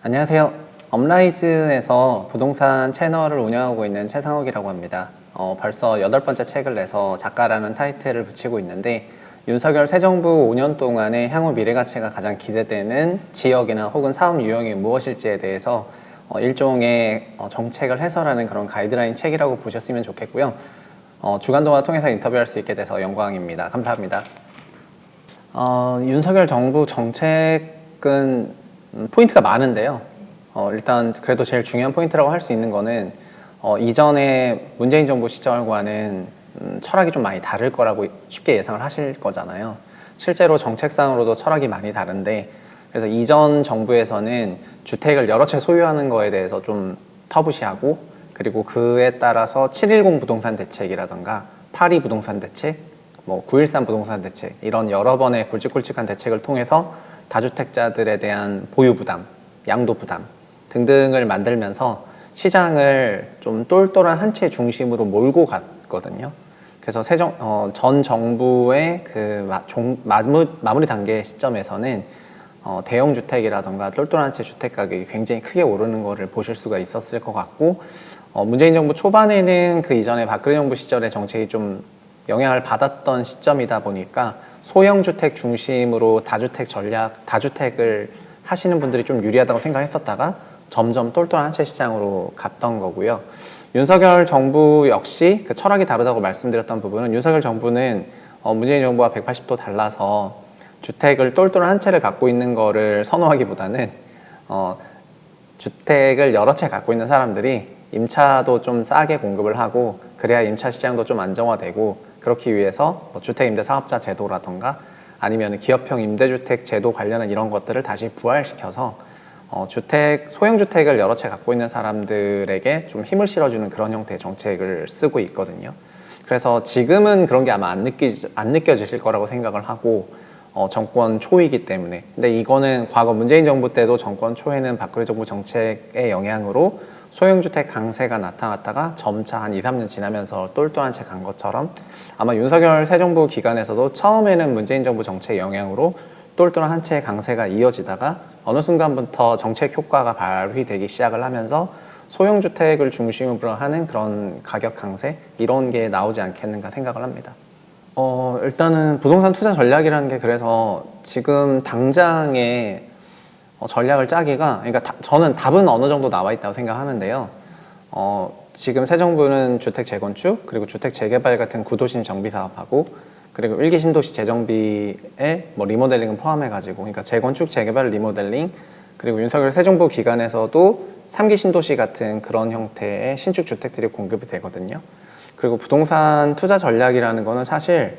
안녕하세요. 업라이즈에서 부동산 채널을 운영하고 있는 최상욱이라고 합니다. 벌써 8번째 책을 내서 작가라는 타이틀을 붙이고 있는데, 윤석열 새 정부 5년 동안의 향후 미래가치가 가장 기대되는 지역이나 혹은 사업 유형이 무엇일지에 대해서 일종의 정책을 해설하는 그런 가이드라인 책이라고 보셨으면 좋겠고요. 주간동화 통해서 인터뷰할 수 있게 돼서 영광입니다. 감사합니다. 윤석열 정부 정책은 포인트가 많은데요. 일단 그래도 제일 중요한 포인트라고 할 수 있는 거는 이전에 문재인 정부 시절과는 철학이 좀 많이 다를 거라고 쉽게 예상을 하실 거잖아요. 실제로 정책상으로도 철학이 많이 다른데, 그래서 이전 정부에서는 주택을 여러 채 소유하는 거에 대해서 좀 터부시하고, 그리고 그에 따라서 710 부동산 대책이라던가 82 부동산 대책, 913 부동산 대책, 이런 여러 번의 굵직굵직한 대책을 통해서 다주택자들에 대한 보유 부담, 양도 부담 등등을 만들면서 시장을 좀 똘똘한 한 채 중심으로 몰고 갔거든요. 그래서 전 정부의 그 마무리 단계 시점에서는 대형 주택이라던가 똘똘한 한 채 주택 가격이 굉장히 크게 오르는 것을 보실 수가 있었을 것 같고, 문재인 정부 초반에는 그 이전에 박근혜 정부 시절의 정책이 좀 영향을 받았던 시점이다 보니까 소형 주택 중심으로 다주택을 하시는 분들이 좀 유리하다고 생각했었다가 점점 똘똘한 한 채 시장으로 갔던 거고요. 윤석열 정부 역시 그 철학이 다르다고 말씀드렸던 부분은, 윤석열 정부는 문재인 정부와 180도 달라서 주택을 똘똘한 한 채를 갖고 있는 거를 선호하기보다는 주택을 여러 채 갖고 있는 사람들이 임차도 좀 싸게 공급을 하고, 그래야 임차 시장도 좀 안정화되고, 그렇기 위해서 주택임대사업자 제도라던가 아니면 기업형 임대주택 제도 관련한 이런 것들을 다시 부활시켜서 소형 주택을 여러 채 갖고 있는 사람들에게 좀 힘을 실어주는 그런 형태의 정책을 쓰고 있거든요. 그래서 지금은 그런 게 아마 안 느껴지실 거라고 생각을 하고, 정권 초이기 때문에. 근데 이거는 과거 문재인 정부 때도 정권 초에는 박근혜 정부 정책의 영향으로 소형주택 강세가 나타났다가 점차 한 2, 3년 지나면서 똘똘한 채 간 것처럼, 아마 윤석열 새 정부 기간에서도 처음에는 문재인 정부 정책 영향으로 똘똘한 한 채의 강세가 이어지다가 어느 순간부터 정책 효과가 발휘되기 시작을 하면서 소형주택을 중심으로 하는 그런 가격 강세, 이런 게 나오지 않겠는가 생각을 합니다. 일단은 부동산 투자 전략이라는 게, 그래서 지금 당장의 전략을 짜기가, 그러니까 저는 답은 어느 정도 나와 있다고 생각하는데요. 지금 새 정부는 주택 재건축, 그리고 주택 재개발 같은 구도심 정비 사업하고, 그리고 일기 신도시 재정비에 리모델링을 포함해가지고, 그러니까 재건축, 재개발, 리모델링, 그리고 윤석열 새 정부 기간에서도 3기 신도시 같은 그런 형태의 신축 주택들이 공급이 되거든요. 그리고 부동산 투자 전략이라는 거는 사실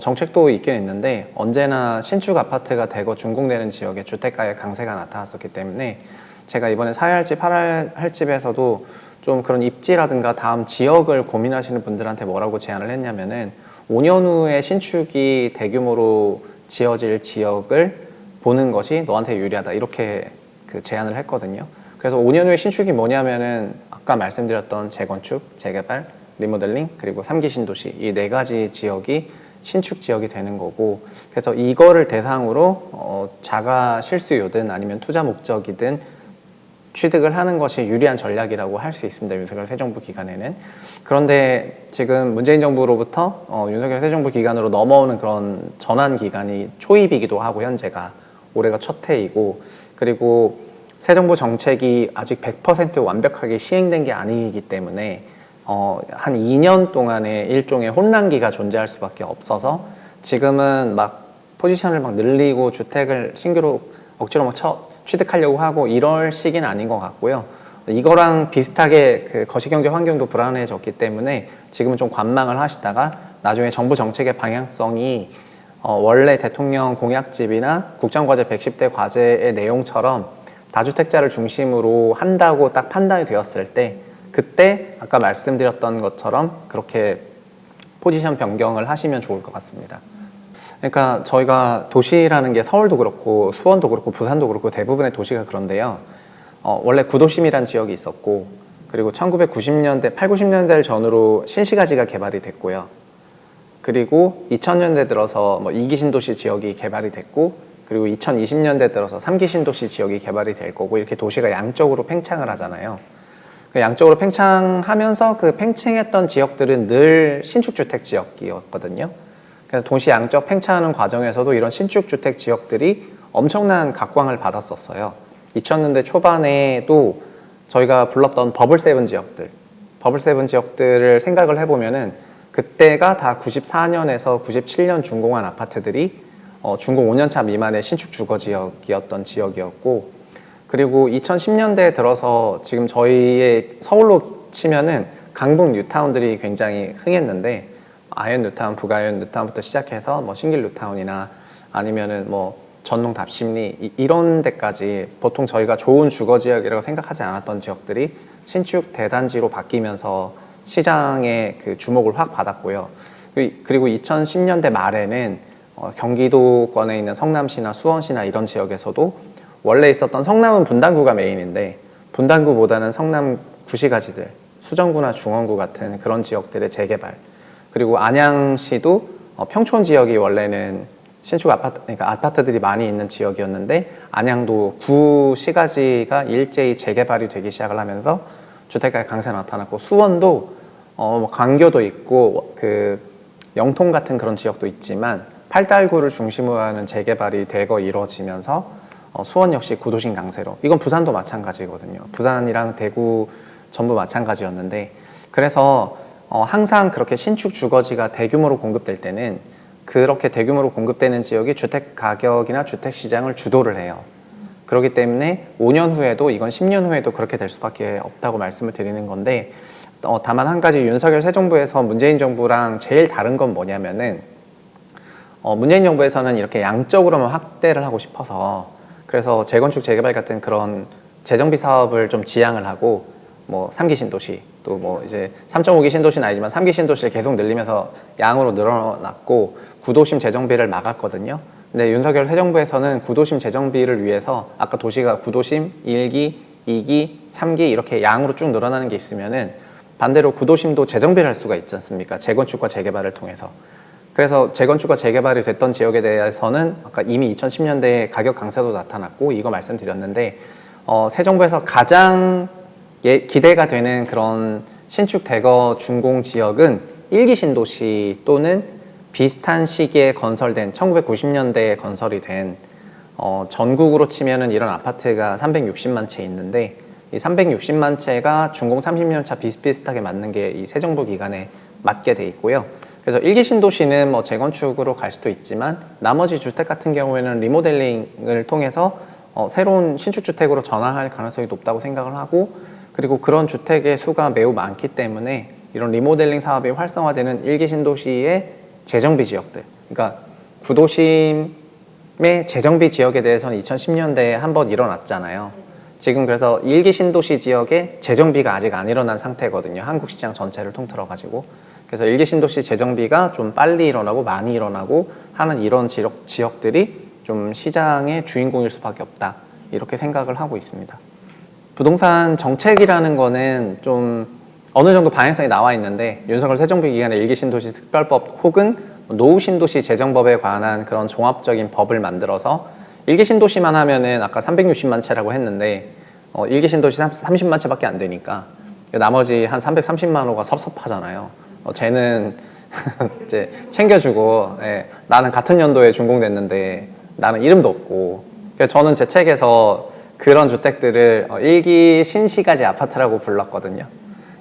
정책도 있긴 있는데, 언제나 신축 아파트가 대거 준공되는 지역에 주택가의 강세가 나타났었기 때문에, 제가 이번에 사야 할집, 팔아야 할집에서도 좀 그런 입지라든가 다음 지역을 고민하시는 분들한테 뭐라고 제안을 했냐면은, 5년 후에 신축이 대규모로 지어질 지역을 보는 것이 너한테 유리하다, 이렇게 그 제안을 했거든요. 그래서 5년 후에 신축이 뭐냐면은 아까 말씀드렸던 재건축, 재개발, 리모델링, 그리고 3기 신도시, 이 4가지 지역이 신축 지역이 되는 거고, 그래서 이거를 대상으로 자가 실수요든 아니면 투자 목적이든 취득을 하는 것이 유리한 전략이라고 할 수 있습니다, 윤석열 새 정부 기간에는. 그런데 지금 문재인 정부로부터 윤석열 새 정부 기간으로 넘어오는 그런 전환 기간이 초입이기도 하고, 현재가 올해가 첫 해이고, 그리고 새 정부 정책이 아직 100% 완벽하게 시행된 게 아니기 때문에 한 2년 동안의 일종의 혼란기가 존재할 수밖에 없어서, 지금은 막 포지션을 막 늘리고 주택을 신규로 억지로 막 취득하려고 하고 이럴 시기는 아닌 것 같고요. 이거랑 비슷하게 그 거시경제 환경도 불안해졌기 때문에 지금은 좀 관망을 하시다가 나중에 정부 정책의 방향성이 원래 대통령 공약집이나 국정과제 110대 과제의 내용처럼 다주택자를 중심으로 한다고 딱 판단이 되었을 때, 그때 아까 말씀드렸던 것처럼 그렇게 포지션 변경을 하시면 좋을 것 같습니다. 그러니까 저희가 도시라는 게 서울도 그렇고 수원도 그렇고 부산도 그렇고 대부분의 도시가 그런데요. 원래 구도심이란 지역이 있었고, 그리고 1990년대, 8, 90년대를 전후로 신시가지가 개발이 됐고요. 그리고 2000년대 들어서 뭐 2기 신도시 지역이 개발이 됐고, 그리고 2020년대 들어서 3기 신도시 지역이 개발이 될 거고, 이렇게 도시가 양쪽으로 팽창을 하잖아요. 그 양쪽으로 팽창하면서 그 팽창했던 지역들은 늘 신축주택 지역이었거든요. 그래서 도시 양쪽 팽창하는 과정에서도 이런 신축주택 지역들이 엄청난 각광을 받았었어요. 2000년대 초반에도 저희가 불렀던 버블7 지역들, 버블7 지역들을 생각을 해보면은 그때가 다 94년에서 97년 준공한 아파트들이 준공 5년차 미만의 신축 주거 지역이었던 지역이었고, 그리고 2010년대에 들어서 지금 저희의 서울로 치면은 강북 뉴타운들이 굉장히 흥했는데, 아현 뉴타운, 북아현 뉴타운부터 시작해서 뭐 신길 뉴타운이나 아니면은 뭐 전농 답심리 이런 데까지 보통 저희가 좋은 주거 지역이라고 생각하지 않았던 지역들이 신축 대단지로 바뀌면서 시장의 그 주목을 확 받았고요. 그리고 2010년대 말에는 경기도권에 있는 성남시나 수원시나 이런 지역에서도 원래 있었던 성남은 분당구가 메인인데 분당구보다는 성남 구시가지들, 수정구나 중원구 같은 그런 지역들의 재개발, 그리고 안양시도 평촌 지역이 원래는 신축 아파트, 그러니까 아파트들이 많이 있는 지역이었는데 안양도 구시가지가 일제히 재개발이 되기 시작을 하면서 주택가의 강세가 나타났고, 수원도 광교도 있고 그 영통 같은 그런 지역도 있지만 팔달구를 중심으로 하는 재개발이 대거 이루어지면서 수원 역시 구도심 강세로, 이건 부산도 마찬가지거든요. 부산이랑 대구 전부 마찬가지였는데, 그래서 항상 그렇게 신축 주거지가 대규모로 공급될 때는 그렇게 대규모로 공급되는 지역이 주택 가격이나 주택 시장을 주도를 해요. 그렇기 때문에 5년 후에도, 이건 10년 후에도 그렇게 될 수밖에 없다고 말씀을 드리는 건데, 다만 한 가지 윤석열 새 정부에서 문재인 정부랑 제일 다른 건 뭐냐면은 문재인 정부에서는 이렇게 양적으로만 확대를 하고 싶어서, 그래서 재건축 재개발 같은 그런 재정비 사업을 좀 지양을 하고, 뭐 3기 신도시, 또 뭐 이제 3.5기 신도시는 아니지만 3기 신도시를 계속 늘리면서 양으로 늘어났고, 구도심 재정비를 막았거든요. 근데 윤석열 새 정부에서는 구도심 재정비를 위해서 아까 도시가 구도심 1기, 2기, 3기 이렇게 양으로 쭉 늘어나는 게 있으면은 반대로 구도심도 재정비를 할 수가 있지 않습니까? 재건축과 재개발을 통해서. 그래서 재건축과 재개발이 됐던 지역에 대해서는 아까 이미 2010년대에 가격 강세도 나타났고, 이거 말씀드렸는데 새 정부에서 가장 기대가 되는 그런 신축 대거 준공 지역은 1기 신도시 또는 비슷한 시기에 건설된 1990년대에 건설이 된 전국으로 치면은 이런 아파트가 360만 채 있는데, 이 360만 채가 준공 30년 차 비슷비슷하게 맞는 게 이 새 정부 기간에 맞게 돼 있고요. 그래서 1기 신도시는 뭐 재건축으로 갈 수도 있지만 나머지 주택 같은 경우에는 리모델링을 통해서 새로운 신축주택으로 전환할 가능성이 높다고 생각을 하고, 그리고 그런 주택의 수가 매우 많기 때문에 이런 리모델링 사업이 활성화되는 1기 신도시의 재정비 지역들, 그러니까 구도심의 재정비 지역에 대해서는 2010년대에 한번 일어났잖아요. 지금 그래서 1기 신도시 지역에 재정비가 아직 안 일어난 상태거든요. 한국 시장 전체를 통틀어 가지고. 그래서 1기 신도시 재정비가 좀 빨리 일어나고 많이 일어나고 하는 이런 지역들이 좀 시장의 주인공일 수밖에 없다, 이렇게 생각을 하고 있습니다. 부동산 정책이라는 거는 좀 어느 정도 방향성이 나와 있는데, 윤석열 새 정부 기간에 1기 신도시 특별법 혹은 노후 신도시 재정법에 관한 그런 종합적인 법을 만들어서 1기 신도시만 하면은 아까 360만 채라고 했는데 1기 신도시 30만 채밖에 안 되니까 나머지 한 330만 호가 섭섭하잖아요. 쟤는 이제 챙겨주고, 나는 같은 연도에 준공됐는데 나는 이름도 없고. 그래서 저는 제 책에서 그런 주택들을 1기 신시가지 아파트라고 불렀거든요.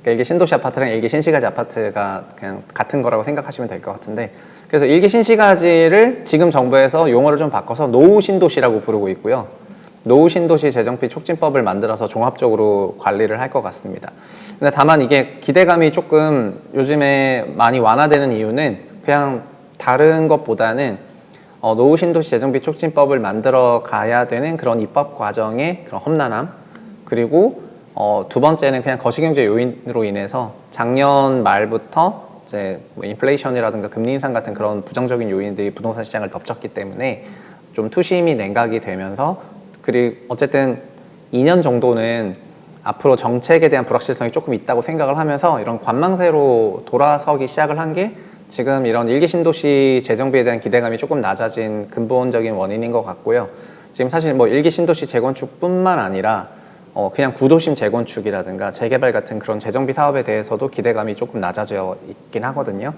그러니까 1기 신도시 아파트랑 1기 신시가지 아파트가 그냥 같은 거라고 생각하시면 될 것 같은데, 그래서 1기 신시가지를 지금 정부에서 용어를 좀 바꿔서 노후 신도시라고 부르고 있고요. 노후 신도시 재정비 촉진법을 만들어서 종합적으로 관리를 할 것 같습니다. 근데 다만 이게 기대감이 조금 요즘에 많이 완화되는 이유는 그냥 다른 것보다는 노후 신도시 재정비 촉진법을 만들어 가야 되는 그런 입법 과정의 그런 험난함, 그리고 두 번째는 그냥 거시경제 요인으로 인해서 작년 말부터 이제 뭐 인플레이션이라든가 금리 인상 같은 그런 부정적인 요인들이 부동산 시장을 덮쳤기 때문에 좀 투심이 냉각이 되면서, 그리고 어쨌든 2년 정도는 앞으로 정책에 대한 불확실성이 조금 있다고 생각을 하면서 이런 관망세로 돌아서기 시작을 한 게 지금 이런 일기 신도시 재정비에 대한 기대감이 조금 낮아진 근본적인 원인인 것 같고요. 지금 사실 뭐 일기 신도시 재건축뿐만 아니라 그냥 구도심 재건축이라든가 재개발 같은 그런 재정비 사업에 대해서도 기대감이 조금 낮아져 있긴 하거든요.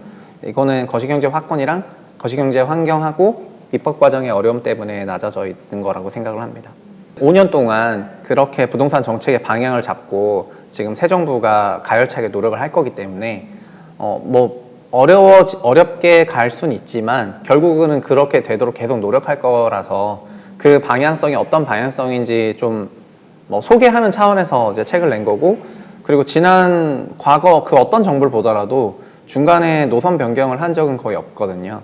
이거는 거시경제 확건이랑 거시경제 환경하고 입법 과정의 어려움 때문에 낮아져 있는 거라고 생각을 합니다. 5년 동안 그렇게 부동산 정책의 방향을 잡고 지금 새 정부가 가열차게 노력을 할 거기 때문에 뭐 어렵게 갈 수는 있지만 결국은 그렇게 되도록 계속 노력할 거라서 그 방향성이 어떤 방향성인지 좀 뭐 소개하는 차원에서 이제 책을 낸 거고, 그리고 지난 과거 그 어떤 정부를 보더라도 중간에 노선 변경을 한 적은 거의 없거든요.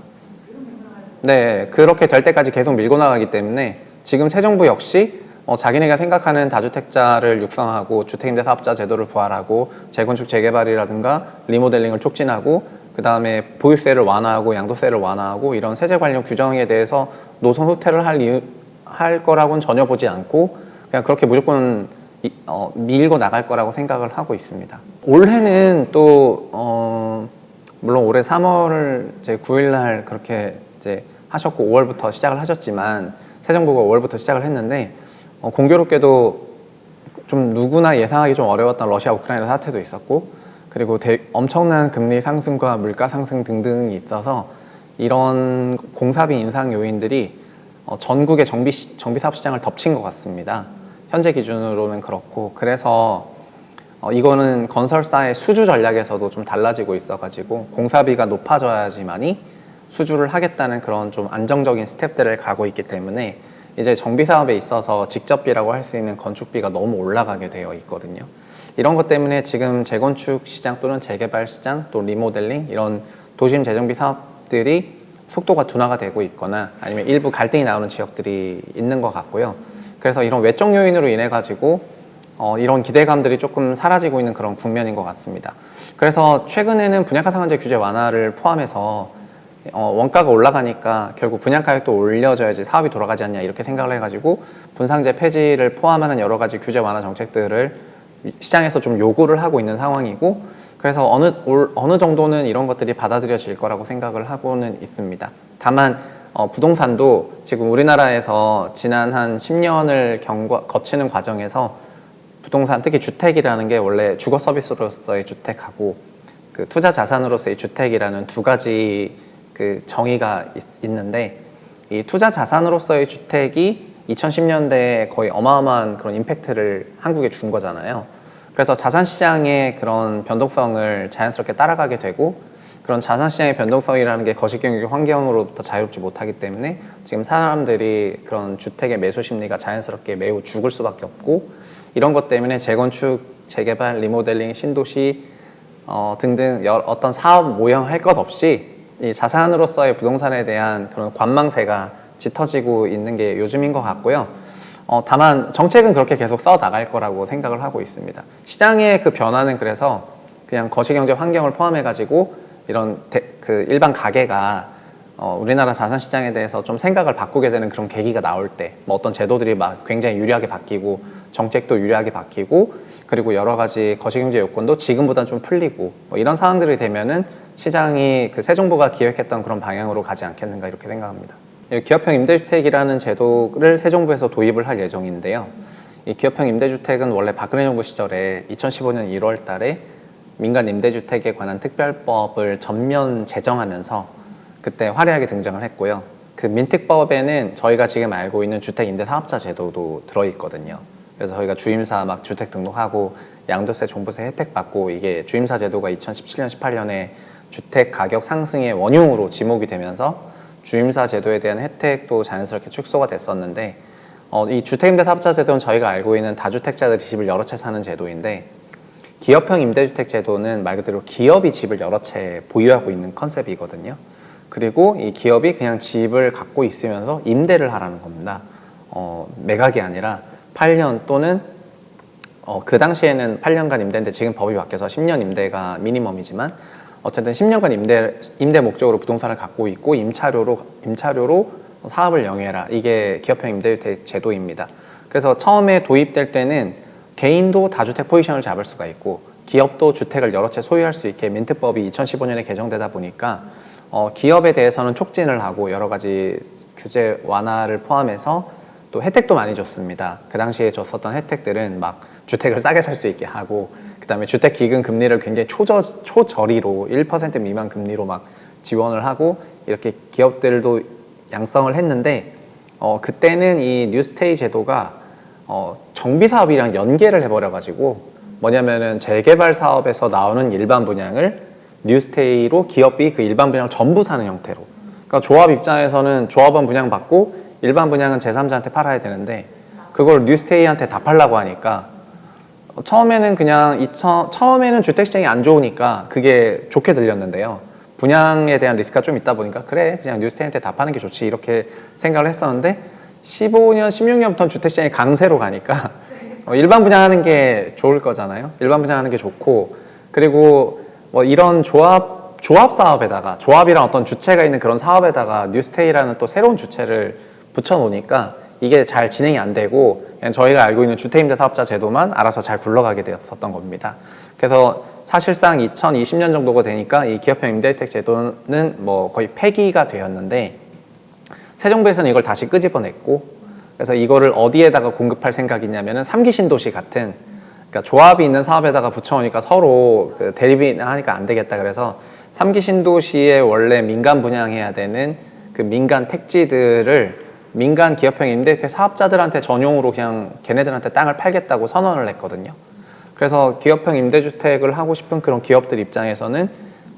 네, 그렇게 될 때까지 계속 밀고 나가기 때문에 지금 새 정부 역시 자기네가 생각하는 다주택자를 육성하고 주택임대사업자 제도를 부활하고 재건축 재개발이라든가 리모델링을 촉진하고 그 다음에 보유세를 완화하고 양도세를 완화하고 이런 세제 관련 규정에 대해서 노선 후퇴를 할 거라고는 전혀 보지 않고 그냥 그렇게 무조건 밀고 나갈 거라고 생각을 하고 있습니다. 올해는 또 물론 올해 3월 이제 9일 날 그렇게 이제 하셨고 5월부터 시작을 하셨지만 새 정부가 5월부터 시작을 했는데 공교롭게도 좀 누구나 예상하기 좀 어려웠던 러시아 우크라이나 사태도 있었고, 그리고 엄청난 금리 상승과 물가 상승 등등이 있어서 이런 공사비 인상 요인들이 전국의 정비 사업 시장을 덮친 것 같습니다. 현재 기준으로는 그렇고, 그래서 이거는 건설사의 수주 전략에서도 좀 달라지고 있어가지고 공사비가 높아져야지만이 수주를 하겠다는 그런 좀 안정적인 스텝들을 가고 있기 때문에 이제 정비 사업에 있어서 직접비라고 할 수 있는 건축비가 너무 올라가게 되어 있거든요. 이런 것 때문에 지금 재건축 시장 또는 재개발 시장 또 리모델링 이런 도심 재정비 사업들이 속도가 둔화가 되고 있거나 아니면 일부 갈등이 나오는 지역들이 있는 것 같고요. 그래서 이런 외적 요인으로 인해 가지고 이런 기대감들이 조금 사라지고 있는 그런 국면인 것 같습니다. 그래서 최근에는 분양가 상한제 규제 완화를 포함해서 원가가 올라가니까 결국 분양가격도 올려줘야지 사업이 돌아가지 않냐 이렇게 생각을 해가지고 분상제 폐지를 포함하는 여러 가지 규제 완화 정책들을 시장에서 좀 요구를 하고 있는 상황이고, 그래서 어느 정도는 이런 것들이 받아들여질 거라고 생각을 하고는 있습니다. 다만 부동산도 지금 우리나라에서 지난 한 10년을 거치는 과정에서 부동산, 특히 주택이라는 게 원래 주거 서비스로서의 주택하고 그 투자 자산으로서의 주택이라는 두 가지 그 정의가 있는데, 이 투자 자산으로서의 주택이 2010년대에 거의 어마어마한 그런 임팩트를 한국에 준 거잖아요. 그래서 자산시장의 그런 변동성을 자연스럽게 따라가게 되고, 그런 자산시장의 변동성이라는 게 거시경제 환경으로부터 자유롭지 못하기 때문에 지금 사람들이 그런 주택의 매수 심리가 자연스럽게 매우 죽을 수밖에 없고, 이런 것 때문에 재건축, 재개발, 리모델링, 신도시 등등 어떤 사업 모형 할 것 없이 이 자산으로서의 부동산에 대한 그런 관망세가 짙어지고 있는 게 요즘인 것 같고요. 다만 정책은 그렇게 계속 써 나갈 거라고 생각을 하고 있습니다. 시장의 그 변화는 그래서 그냥 거시경제 환경을 포함해 가지고 이런 그 일반 가게가 우리나라 자산시장에 대해서 좀 생각을 바꾸게 되는 그런 계기가 나올 때, 뭐 어떤 제도들이 막 굉장히 유리하게 바뀌고 정책도 유리하게 바뀌고 그리고 여러 가지 거시경제 요건도 지금보다는 좀 풀리고 뭐 이런 상황들이 되면은 시장이 그 새 정부가 기획했던 그런 방향으로 가지 않겠는가 이렇게 생각합니다. 기업형 임대주택이라는 제도를 새 정부에서 도입을 할 예정인데요. 이 기업형 임대주택은 원래 박근혜 정부 시절에 2015년 1월 달에 민간 임대주택에 관한 특별법을 전면 제정하면서 그때 화려하게 등장을 했고요. 그 민특법에는 저희가 지금 알고 있는 주택임대사업자 제도도 들어있거든요. 그래서 저희가 주임사 막 주택 등록하고 양도세, 종부세 혜택 받고, 이게 주임사 제도가 2017년, 18년에 주택 가격 상승의 원흉으로 지목이 되면서 주임사 제도에 대한 혜택도 자연스럽게 축소가 됐었는데, 이 주택임대사업자 제도는 저희가 알고 있는 다주택자들이 집을 여러 채 사는 제도인데, 기업형 임대주택 제도는 말 그대로 기업이 집을 여러 채 보유하고 있는 컨셉이거든요. 그리고 이 기업이 그냥 집을 갖고 있으면서 임대를 하라는 겁니다. 매각이 아니라 8년 또는 그 당시에는 8년간 임대인데 지금 법이 바뀌어서 10년 임대가 미니멈이지만 어쨌든 10년간 임대 목적으로 부동산을 갖고 있고 임차료로 사업을 영위해라. 이게 기업형 임대주택 제도입니다. 그래서 처음에 도입될 때는 개인도 다주택 포지션을 잡을 수가 있고 기업도 주택을 여러 채 소유할 수 있게 민특법이 2015년에 개정되다 보니까 기업에 대해서는 촉진을 하고 여러 가지 규제 완화를 포함해서 또 혜택도 많이 줬습니다. 그 당시에 줬었던 혜택들은 막 주택을 싸게 살 수 있게 하고, 그 다음에 주택 기금 금리를 굉장히 초저리로 1% 미만 금리로 막 지원을 하고, 이렇게 기업들도 양성을 했는데 그때는 이 뉴스테이 제도가 정비 사업이랑 연계를 해버려 가지고, 뭐냐면은 재개발 사업에서 나오는 일반 분양을 뉴스테이로 기업이 그 일반 분양을 전부 사는 형태로, 그러니까 조합 입장에서는 조합원 분양 받고 일반 분양은 제3자한테 팔아야 되는데, 그걸 뉴스테이한테 다 팔라고 하니까 처음에는 처음에는 주택 시장이 안 좋으니까 그게 좋게 들렸는데요. 분양에 대한 리스크가 좀 있다 보니까 그래 그냥 뉴스테이한테 다 파는 게 좋지 이렇게 생각을 했었는데, 15년, 16년부터는 주택 시장이 강세로 가니까 일반 분양하는 게 좋을 거잖아요. 일반 분양하는 게 좋고, 그리고 뭐 이런 조합 사업에다가, 조합이랑 어떤 주체가 있는 그런 사업에다가 뉴스테이라는 또 새로운 주체를 붙여 놓으니까 이게 잘 진행이 안 되고, 그냥 저희가 알고 있는 주택임대사업자 제도만 알아서 잘 굴러가게 되었었던 겁니다. 그래서 사실상 2020년 정도가 되니까 이 기업형 임대주택 제도는 뭐 거의 폐기가 되었는데, 새 정부에서는 이걸 다시 끄집어냈고, 그래서 이거를 어디에다가 공급할 생각이냐면은 3기 신도시 같은, 그러니까 조합이 있는 사업에다가 붙여오니까 서로 그 대립이 하니까 안 되겠다. 그래서 3기 신도시에 원래 민간 분양해야 되는 그 민간 택지들을 민간 기업형 임대주택 사업자들한테 전용으로 그냥 걔네들한테 땅을 팔겠다고 선언을 했거든요. 그래서 기업형 임대주택을 하고 싶은 그런 기업들 입장에서는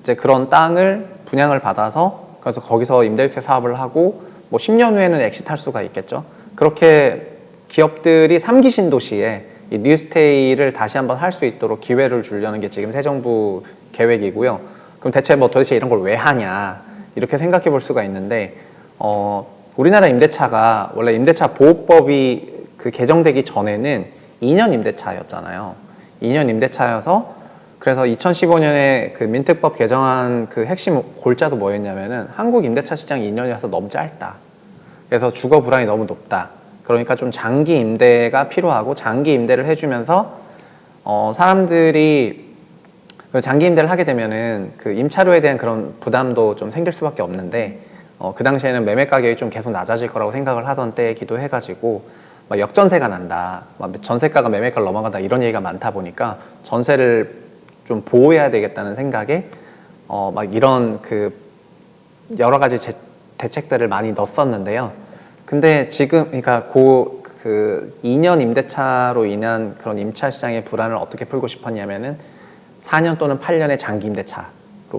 이제 그런 땅을 분양을 받아서, 그래서 거기서 임대주택 사업을 하고 뭐 10년 후에는 엑시트할 수가 있겠죠. 그렇게 기업들이 3기 신도시에 이 뉴스테이를 다시 한번 할 수 있도록 기회를 주려는 게 지금 새 정부 계획이고요. 그럼 대체 뭐 도대체 이런 걸 왜 하냐 이렇게 생각해 볼 수가 있는데, 우리나라 임대차가 원래 임대차 보호법이 그 개정되기 전에는 2년 임대차였잖아요. 2년 임대차여서, 그래서 2015년에 그 민특법 개정한 그 핵심 골자도 뭐였냐면은 한국 임대차 시장이 2년이라서 너무 짧다. 그래서 주거 불안이 너무 높다. 그러니까 좀 장기 임대가 필요하고, 장기 임대를 해주면서 사람들이 장기 임대를 하게 되면은 그 임차료에 대한 그런 부담도 좀 생길 수밖에 없는데, 그 당시에는 매매 가격이 좀 계속 낮아질 거라고 생각을 하던 때이기도 해가지고 막 역전세가 난다, 막 전세가가 매매가를 넘어간다 이런 얘기가 많다 보니까 전세를 좀 보호해야 되겠다는 생각에 막 이런 그 여러 가지 대책들을 많이 넣었었는데요. 근데 지금 그러니까 그 2년 임대차로 인한 그런 임차 시장의 불안을 어떻게 풀고 싶었냐면은 4년 또는 8년의 장기 임대차로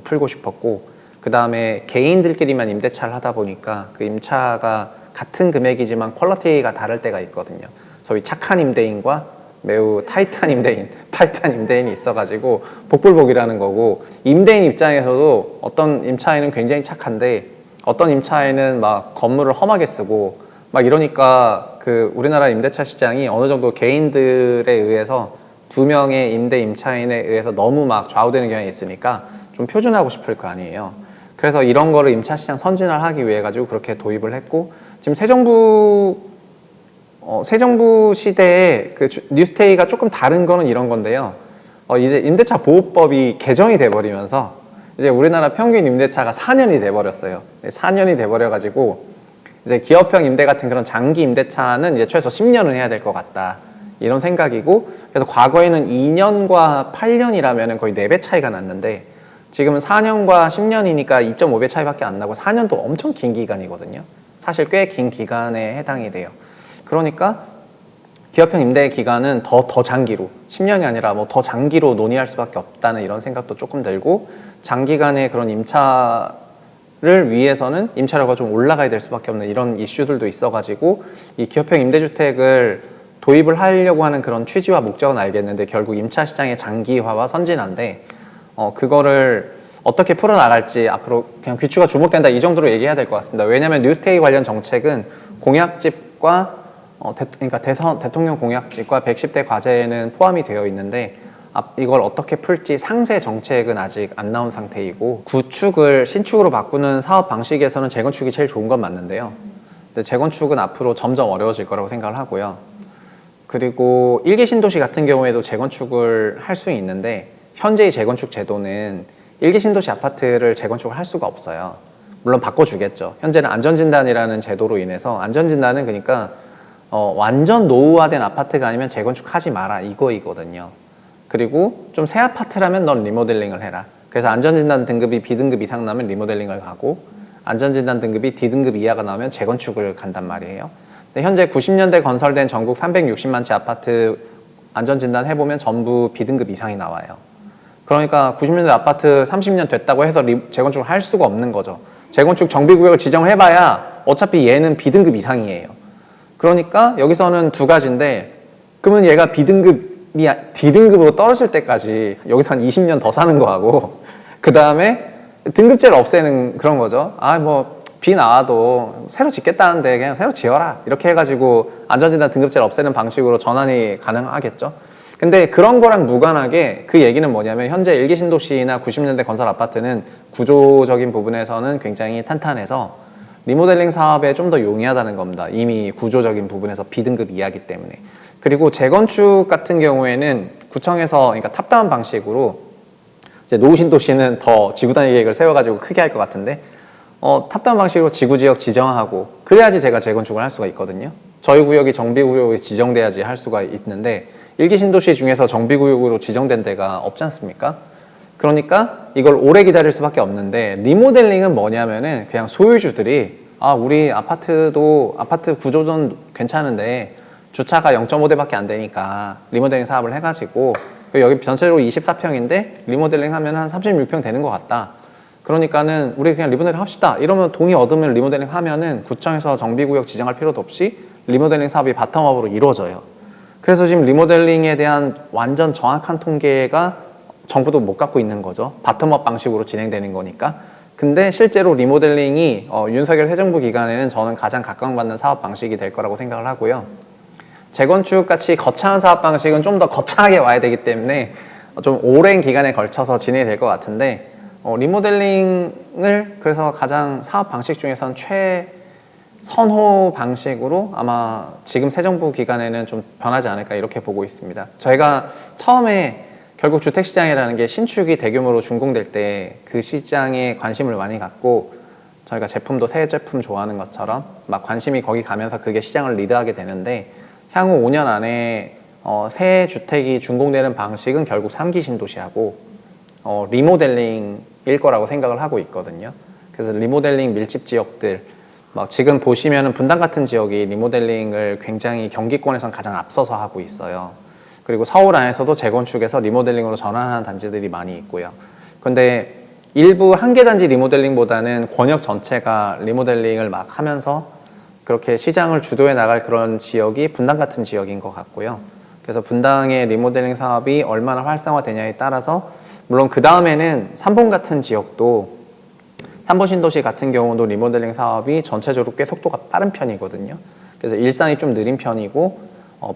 풀고 싶었고, 그 다음에 개인들끼리만 임대차를 하다 보니까 그 임차가 같은 금액이지만 퀄리티가 다를 때가 있거든요. 소위 착한 임대인과 매우 타이트한 임대인이 있어가지고 복불복이라는 거고, 임대인 입장에서도 어떤 임차인은 굉장히 착한데 어떤 임차인은 막 건물을 험하게 쓰고 막 이러니까 그 우리나라 임대차 시장이 어느 정도 개인들에 의해서 2명의 임차인에 의해서 너무 막 좌우되는 경향이 있으니까 좀 표준화하고 싶을 거 아니에요. 그래서 이런 거를 임차 시장 선진화를 하기 위해 가지고 그렇게 도입을 했고, 지금 새 정부 시대에 그 뉴스테이가 조금 다른 거는 이런 건데요. 이제 임대차 보호법이 개정이 돼 버리면서 이제 우리나라 평균 임대차가 4년이 돼 버렸어요. 4년이 돼 버려 가지고 이제 기업형 임대 같은 그런 장기 임대차는 이제 최소 10년은 해야 될 것 같다, 이런 생각이고, 그래서 과거에는 2년과 8년이라면 거의 4배 차이가 났는데 지금은 4년과 10년이니까 2.5배 차이밖에 안 나고, 4년도 엄청 긴 기간이거든요. 사실 꽤 긴 기간에 해당이 돼요. 그러니까 기업형 임대 기간은 더 장기로, 10년이 아니라 뭐 더 장기로 논의할 수밖에 없다는 이런 생각도 조금 들고, 장기간의 그런 임차를 위해서는 임차료가 좀 올라가야 될 수밖에 없는 이런 이슈들도 있어가지고 이 기업형 임대주택을 도입을 하려고 하는 그런 취지와 목적은 알겠는데, 결국 임차 시장의 장기화와 선진화인데 그거를 어떻게 풀어나갈지 앞으로 그냥 귀추가 주목된다, 이 정도로 얘기해야 될 것 같습니다. 왜냐하면 뉴스테이 관련 정책은 공약집과 그러니까 대통령 공약집과 110대 과제에는 포함이 되어 있는데, 이걸 어떻게 풀지 상세 정책은 아직 안 나온 상태이고, 구축을 신축으로 바꾸는 사업 방식에서는 재건축이 제일 좋은 건 맞는데요. 근데 재건축은 앞으로 점점 어려워질 거라고 생각을 하고요. 그리고 1기 신도시 같은 경우에도 재건축을 할 수 있는데 현재의 재건축 제도는 일기 신도시 아파트를 재건축을 할 수가 없어요. 물론 바꿔주겠죠. 현재는 안전진단이라는 제도로 인해서 안전진단은 그러니까 완전 노후화된 아파트가 아니면 재건축하지 마라 이거이거든요. 그리고 좀 새 아파트라면 넌 리모델링을 해라. 그래서 안전진단 등급이 B등급 이상 나면 리모델링을 가고 안전진단 등급이 D등급 이하가 나오면 재건축을 간단 말이에요. 근데 현재 90년대 건설된 전국 360만 채 아파트 안전진단 해보면 전부 B등급 이상이 나와요. 그러니까 90년대 아파트 30년 됐다고 해서 재건축을 할 수가 없는 거죠. 재건축 정비구역을 지정을 해봐야 어차피 얘는 B등급 이상이에요. 그러니까 여기서는 두 가지인데 그러면 얘가 B등급이 D등급으로 떨어질 때까지 여기서 한 20년 더 사는 거하고 그 다음에 등급제를 없애는 그런 거죠. 뭐 B 나와도 새로 짓겠다는데 그냥 새로 지어라 이렇게 해가지고 안전진단 등급제를 없애는 방식으로 전환이 가능하겠죠. 근데 그런 거랑 무관하게 그 얘기는 뭐냐면 현재 일기 신도시나 90년대 건설 아파트는 구조적인 부분에서는 굉장히 탄탄해서 리모델링 사업에 좀 더 용이하다는 겁니다. 이미 구조적인 부분에서 B등급 이하기 때문에. 그리고 재건축 같은 경우에는 구청에서 그러니까 탑다운 방식으로 이제 노후 신도시는 더 지구 단위 계획을 세워가지고 크게 할 것 같은데 탑다운 방식으로 지구지역 지정하고 그래야지 제가 재건축을 할 수가 있거든요. 저희 구역이 정비구역이 지정돼야지 할 수가 있는데 일기 신도시 중에서 정비구역으로 지정된 데가 없지 않습니까? 그러니까 이걸 오래 기다릴 수밖에 없는데 리모델링은 뭐냐면은 그냥 소유주들이 우리 아파트 구조전 괜찮은데 주차가 0.5대밖에 안 되니까 리모델링 사업을 해가지고 여기 전체적으로 24평인데 리모델링 하면 한 36평 되는 것 같다. 그러니까는 우리 그냥 리모델링 합시다. 이러면 동의 얻으면 리모델링 하면은 구청에서 정비구역 지정할 필요도 없이 리모델링 사업이 바텀업으로 이루어져요. 그래서 지금 리모델링에 대한 완전 정확한 통계가 정부도 못 갖고 있는 거죠. 바텀업 방식으로 진행되는 거니까. 근데 실제로 리모델링이 윤석열 새 정부 기간에는 저는 가장 각광받는 사업 방식이 될 거라고 생각을 하고요. 재건축 같이 거창한 사업 방식은 좀 더 거창하게 와야 되기 때문에 좀 오랜 기간에 걸쳐서 진행이 될 것 같은데 리모델링을 그래서 가장 사업 방식 중에선 선호 방식으로 아마 지금 새 정부 기간에는 좀 변하지 않을까 이렇게 보고 있습니다. 저희가 처음에 결국 주택시장이라는 게 신축이 대규모로 준공될 때 그 시장에 관심을 많이 갖고 저희가 제품도 새 제품 좋아하는 것처럼 막 관심이 거기 가면서 그게 시장을 리드하게 되는데 향후 5년 안에 새 주택이 준공되는 방식은 결국 3기 신도시하고 리모델링일 거라고 생각을 하고 있거든요. 그래서 리모델링 밀집 지역들 막 지금 보시면은 분당 같은 지역이 리모델링을 굉장히 경기권에선 가장 앞서서 하고 있어요. 그리고 서울 안에서도 재건축에서 리모델링으로 전환하는 단지들이 많이 있고요. 그런데 일부 한 개 단지 리모델링보다는 권역 전체가 리모델링을 막 하면서 그렇게 시장을 주도해 나갈 그런 지역이 분당 같은 지역인 것 같고요. 그래서 분당의 리모델링 사업이 얼마나 활성화되냐에 따라서 물론 그 다음에는 삼본 같은 지역도 삼본 신도시 같은 경우도 리모델링 사업이 전체적으로 꽤 속도가 빠른 편이거든요. 그래서 일산이 좀 느린 편이고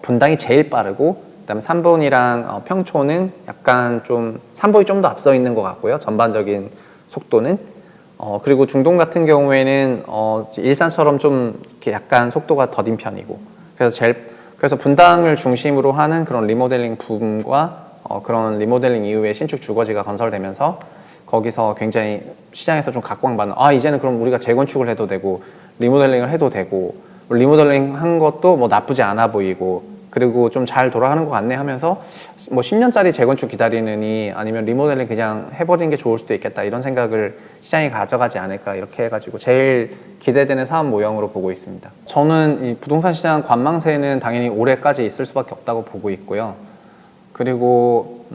분당이 제일 빠르고 그다음에 삼본이랑 평촌은 약간 좀 삼본이 좀 더 앞서 있는 것 같고요. 전반적인 속도는 그리고 중동 같은 경우에는 일산처럼 좀 이렇게 약간 속도가 더딘 편이고 그래서 분당을 중심으로 하는 그런 리모델링 붐과 그런 리모델링 이후에 신축 주거지가 건설되면서 거기서 굉장히 시장에서 좀 각광받는 이제는 그럼 우리가 재건축을 해도 되고 리모델링을 해도 되고 리모델링 한 것도 뭐 나쁘지 않아 보이고 그리고 좀 잘 돌아가는 것 같네 하면서 뭐 10년짜리 재건축 기다리느니 아니면 리모델링 그냥 해버리는 게 좋을 수도 있겠다 이런 생각을 시장이 가져가지 않을까 이렇게 해가지고 제일 기대되는 사업 모형으로 보고 있습니다. 저는 이 부동산 시장 관망세는 당연히 올해까지 있을 수밖에 없다고 보고 있고요. 그리고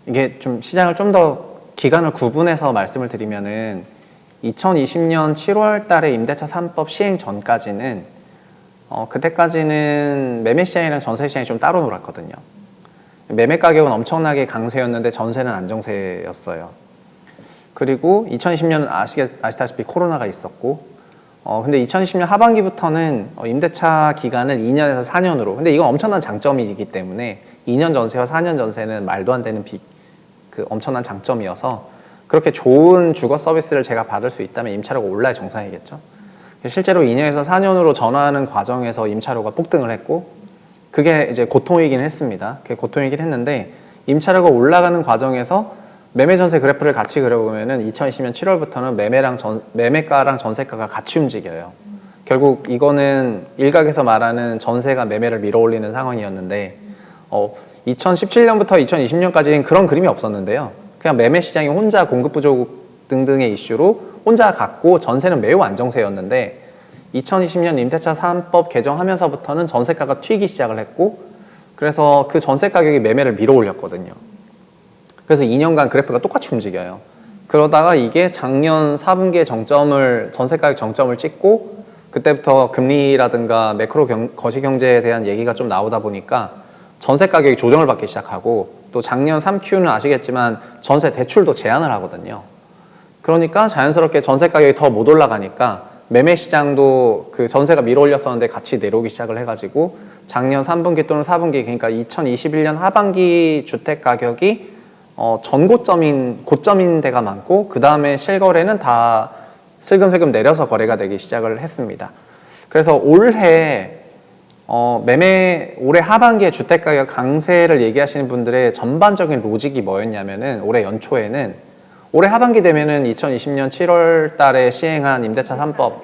이게 좀 시장을 좀 더 기간을 구분해서 말씀을 드리면은 2020년 7월 달에 임대차 3법 시행 전까지는 그때까지는 매매 시장이랑 전세 시장이 좀 따로 놀았거든요. 매매 가격은 엄청나게 강세였는데 전세는 안정세였어요. 그리고 2020년은 아시다시피 코로나가 있었고 근데 2020년 하반기부터는 임대차 기간을 2년에서 4년으로 근데 이건 엄청난 장점이기 때문에 2년 전세와 4년 전세는 말도 안 되는 그 엄청난 장점이어서 그렇게 좋은 주거 서비스를 제가 받을 수 있다면 임차료가 올라야 정상이겠죠. 실제로 2년에서 4년으로 전환하는 과정에서 임차료가 폭등을 했고 그게 이제 고통이긴 했습니다. 그게 고통이긴 했는데 임차료가 올라가는 과정에서 매매 전세 그래프를 같이 그려보면은 2020년 7월부터는 매매가랑 전세가가 같이 움직여요. 결국 이거는 일각에서 말하는 전세가 매매를 밀어올리는 상황이었는데 2017년부터 2020년까지는 그런 그림이 없었는데요. 그냥 매매 시장이 혼자 공급 부족 등등의 이슈로 혼자 갔고 전세는 매우 안정세였는데 2020년 임대차 3법 개정하면서부터는 전세가가 튀기 시작을 했고 그래서 그 전세 가격이 매매를 밀어올렸거든요. 그래서 2년간 그래프가 똑같이 움직여요. 그러다가 이게 작년 4분기에 전세 가격 정점을 찍고 그때부터 금리라든가 매크로 거시경제에 대한 얘기가 좀 나오다 보니까 전세 가격이 조정을 받기 시작하고 또 작년 3Q는 아시겠지만 전세 대출도 제한을 하거든요. 그러니까 자연스럽게 전세 가격이 더 못 올라가니까 매매 시장도 그 전세가 밀어올렸었는데 같이 내려오기 시작을 해가지고 작년 3분기 또는 4분기 그러니까 2021년 하반기 주택 가격이 고점인 데가 많고 그 다음에 실거래는 다 슬금슬금 내려서 거래가 되기 시작을 했습니다. 그래서 올해 올해 하반기에 주택가격 강세를 얘기하시는 분들의 전반적인 로직이 뭐였냐면은 올해 연초에는 올해 하반기 되면은 2020년 7월 달에 시행한 임대차 3법이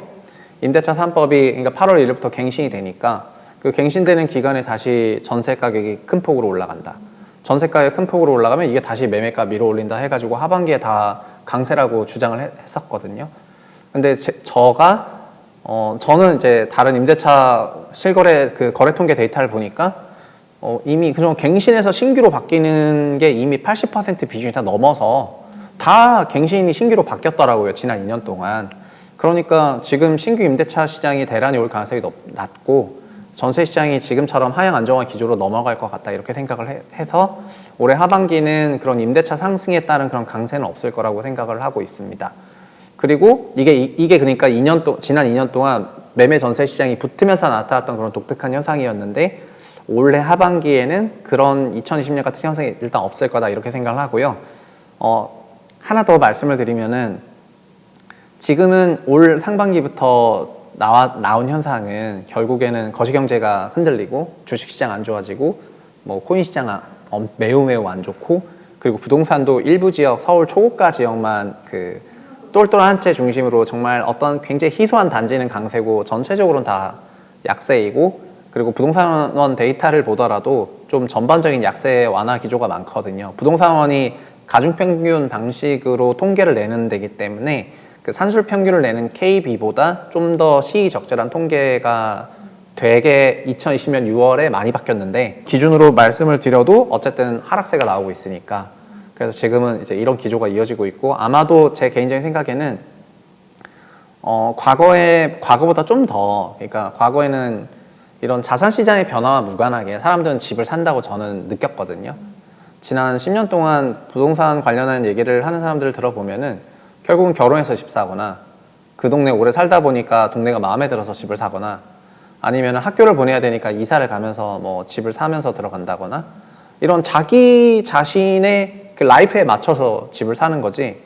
그러니까 8월 1일부터 갱신이 되니까 그 갱신되는 기간에 다시 전세 가격이 큰 폭으로 올라간다. 전세 가격이 큰 폭으로 올라가면 이게 다시 매매가 밀어올린다 해가지고 하반기에 다 강세라고 주장을 했었거든요. 근데 저는 이제 다른 임대차 실거래 그 거래 통계 데이터를 보니까 이미 그런 갱신에서 신규로 바뀌는 게 이미 80% 비중이 다 넘어서 다 갱신이 신규로 바뀌었더라고요. 지난 2년 동안. 그러니까 지금 신규 임대차 시장이 대란이 올 가능성이 낮고 전세 시장이 지금처럼 하향 안정화 기조로 넘어갈 것 같다 이렇게 생각을 해서 올해 하반기는 그런 임대차 상승에 따른 그런 강세는 없을 거라고 생각을 하고 있습니다. 그리고 이게 그러니까 지난 2년 동안 매매 전세 시장이 붙으면서 나타났던 그런 독특한 현상이었는데 올해 하반기에는 그런 2020년 같은 현상이 일단 없을 거다 이렇게 생각을 하고요. 하나 더 말씀을 드리면은 지금은 올 상반기부터 나온 현상은 결국에는 거시경제가 흔들리고 주식시장 안 좋아지고 뭐 코인시장 매우 안 좋고 그리고 부동산도 일부 지역 서울 초고가 지역만 그 똘똘한 채 중심으로 정말 어떤 굉장히 희소한 단지는 강세고 전체적으로는 다 약세이고 그리고 부동산원 데이터를 보더라도 좀 전반적인 약세 완화 기조가 많거든요. 부동산원이 가중평균 방식으로 통계를 내는 데기 때문에 그 산술평균을 내는 KB보다 좀 더 시의적절한 통계가 되게 2020년 6월에 많이 바뀌었는데 기준으로 말씀을 드려도 어쨌든 하락세가 나오고 있으니까 그래서 지금은 이제 이런 기조가 이어지고 있고 아마도 제 개인적인 생각에는 과거보다 좀 더 그러니까 과거에는 이런 자산 시장의 변화와 무관하게 사람들은 집을 산다고 저는 느꼈거든요. 지난 10년 동안 부동산 관련한 얘기를 하는 사람들을 들어보면은 결국은 결혼해서 집 사거나 그 동네 오래 살다 보니까 동네가 마음에 들어서 집을 사거나 아니면 학교를 보내야 되니까 이사를 가면서 뭐 집을 사면서 들어간다거나 이런 자기 자신의 그 라이프에 맞춰서 집을 사는 거지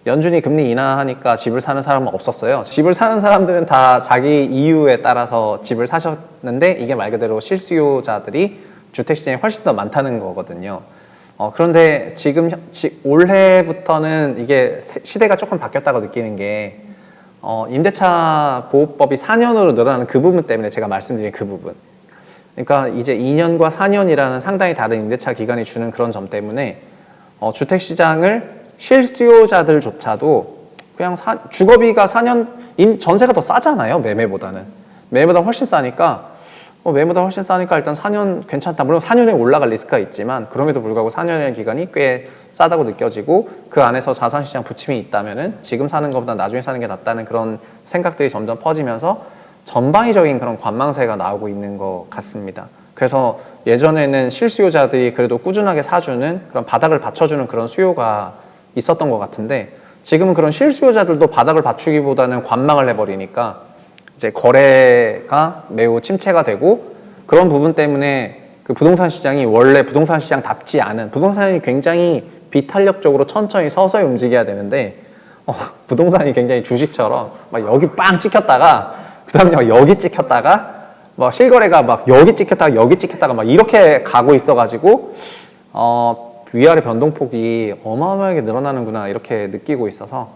연준이 금리 인하하니까 집을 사는 사람은 없었어요. 집을 사는 사람들은 다 자기 이유에 따라서 집을 사셨는데 이게 말 그대로 실수요자들이 주택시장에 훨씬 더 많다는 거거든요. 그런데 올해부터는 이게 시대가 조금 바뀌었다고 느끼는 게 임대차 보호법이 4년으로 늘어나는 그 부분 때문에 제가 말씀드린 그 부분. 그러니까 이제 2년과 4년이라는 상당히 다른 임대차 기간이 주는 그런 점 때문에 주택시장을 실수요자들조차도 그냥 주거비가 4년 전세가 더 싸잖아요. 매매보다 훨씬 싸니까 일단 4년 괜찮다. 물론 4년에 올라갈 리스크가 있지만 그럼에도 불구하고 4년의 기간이 꽤 싸다고 느껴지고 그 안에서 자산시장 부침이 있다면은 지금 사는 것보다 나중에 사는 게 낫다는 그런 생각들이 점점 퍼지면서 전방위적인 그런 관망세가 나오고 있는 것 같습니다. 그래서 예전에는 실수요자들이 그래도 꾸준하게 사주는 그런 바닥을 받쳐주는 그런 수요가 있었던 것 같은데 지금은 그런 실수요자들도 바닥을 받추기보다는 관망을 해버리니까 이제 거래가 매우 침체가 되고 그런 부분 때문에 그 부동산 시장이 원래 부동산 시장답지 않은 부동산이 굉장히 비탄력적으로 천천히 서서히 움직여야 되는데 부동산이 굉장히 주식처럼 막 여기 빵 찍혔다가 그 다음에 여기 찍혔다가 막 실거래가 막 여기 찍혔다가 막 이렇게 가고 있어가지고 위아래 변동폭이 어마어마하게 늘어나는구나 이렇게 느끼고 있어서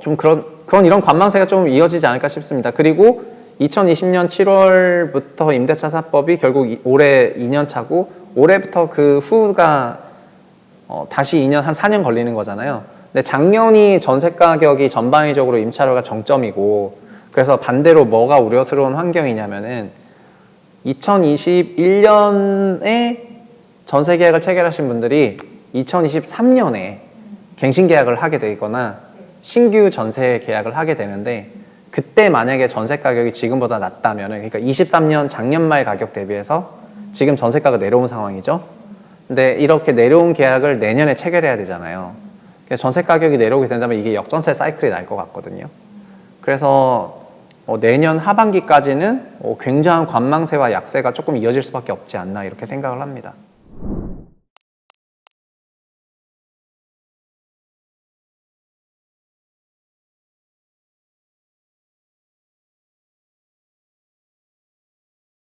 좀 이런 관망세가 좀 이어지지 않을까 싶습니다. 그리고 2020년 7월부터 임대차 4법이 결국 올해 2년 차고 올해부터 그 후가 다시 2년 한 4년 걸리는 거잖아요. 근데 작년이 전세 가격이 전방위적으로 임차료가 정점이고 그래서 반대로 뭐가 우려스러운 환경이냐면은 2021년에 전세 계약을 체결하신 분들이 2023년에 갱신 계약을 하게 되거나 신규 전세 계약을 하게 되는데 그때 만약에 전세 가격이 지금보다 낮다면 그러니까 23년 작년 말 가격 대비해서 지금 전세가가 내려온 상황이죠. 근데 이렇게 내려온 계약을 내년에 체결해야 되잖아요. 그래서 전세 가격이 내려오게 된다면 이게 역전세 사이클이 날 것 같거든요. 그래서 내년 하반기까지는 굉장한 관망세와 약세가 조금 이어질 수밖에 없지 않나 이렇게 생각을 합니다.